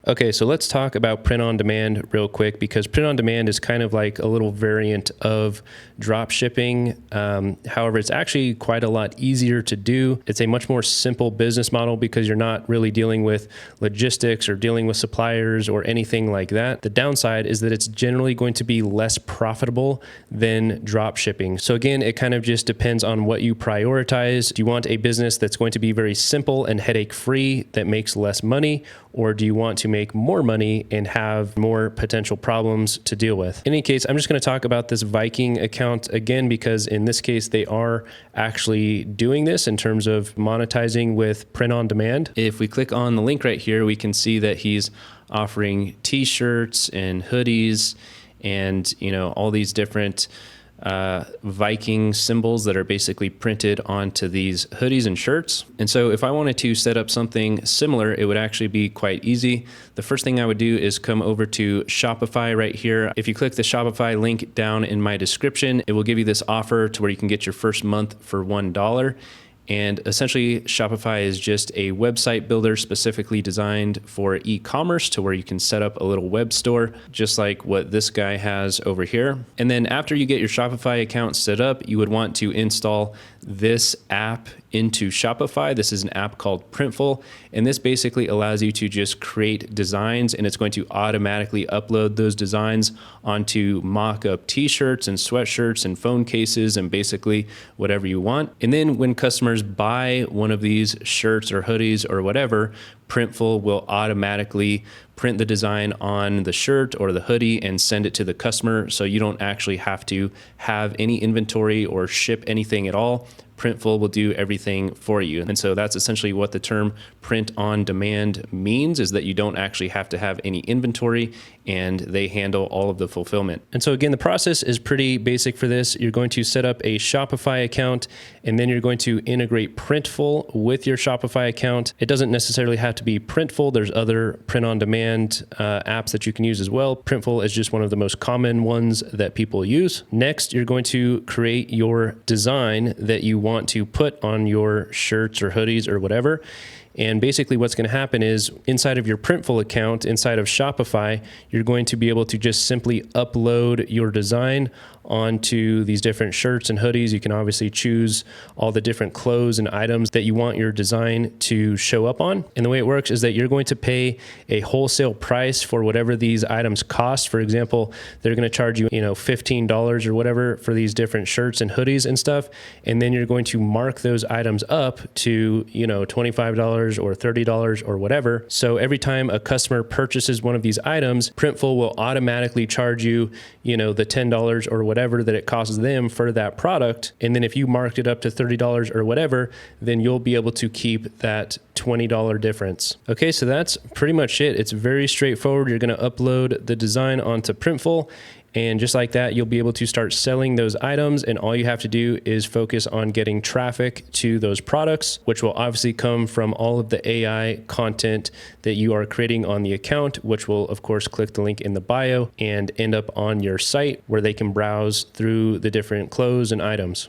Okay, so let's talk about print on demand real quick, because print on demand is kind of like a little variant of drop shipping. However, it's actually quite a lot easier to do. It's a much more simple business model because you're not really dealing with logistics or dealing with suppliers or anything like that. The downside is that it's generally going to be less profitable than drop shipping. So again, it kind of just depends on what you prioritize. Do you want a business that's going to be very simple and headache free that makes less money? Or do you want to make more money and have more potential problems to deal with? In any case, I'm just going to talk about this Viking account again, because in this case, they are actually doing this in terms of monetizing with print on demand. If we click on the link right here, we can see that he's offering t-shirts and hoodies and, all these different Viking symbols that are basically printed onto these hoodies and shirts. And so if I wanted to set up something similar, it would actually be quite easy. The first thing I would do is come over to Shopify right here. If you click the Shopify link down in my description, it will give you this offer to where you can get your first month for $1. And essentially, Shopify is just a website builder specifically designed for e-commerce, to where you can set up a little web store, just like what this guy has over here. And then after you get your Shopify account set up, you would want to install this app into Shopify. This is an app called Printful, and this basically allows you to just create designs, and it's going to automatically upload those designs onto mock-up t-shirts and sweatshirts and phone cases and basically whatever you want. And then when customers buy one of these shirts or hoodies or whatever, Printful will automatically print the design on the shirt or the hoodie and send it to the customer, so you don't actually have to have any inventory or ship anything at all. Printful will do everything for you. And so that's essentially what the term print on demand means, is that you don't actually have to have any inventory and they handle all of the fulfillment. And so again, the process is pretty basic for this. You're going to set up a Shopify account, and then you're going to integrate Printful with your Shopify account. It doesn't necessarily have to be Printful. There's other print on demand apps that you can use as well. Printful is just one of the most common ones that people use. Next, you're going to create your design that you want to put on your shirts or hoodies or whatever. And basically what's going to happen is inside of your Printful account, inside of Shopify, you're going to be able to just simply upload your design onto these different shirts and hoodies. You can obviously choose all the different clothes and items that you want your design to show up on. And the way it works is that you're going to pay a wholesale price for whatever these items cost. For example, they're going to charge you, $15 or whatever for these different shirts and hoodies and stuff. And then you're going to mark those items up to, $25 or $30 or whatever. So every time a customer purchases one of these items, Printful will automatically charge you, the $10 or whatever that it costs them for that product. And then if you marked it up to $30 or whatever, then you'll be able to keep that $20 difference. Okay, so that's pretty much it. It's very straightforward. You're going to upload the design onto Printful, and just like that, you'll be able to start selling those items. And all you have to do is focus on getting traffic to those products, which will obviously come from all of the AI content that you are creating on the account, which will, of course, click the link in the bio and end up on your site where they can browse through the different clothes and items.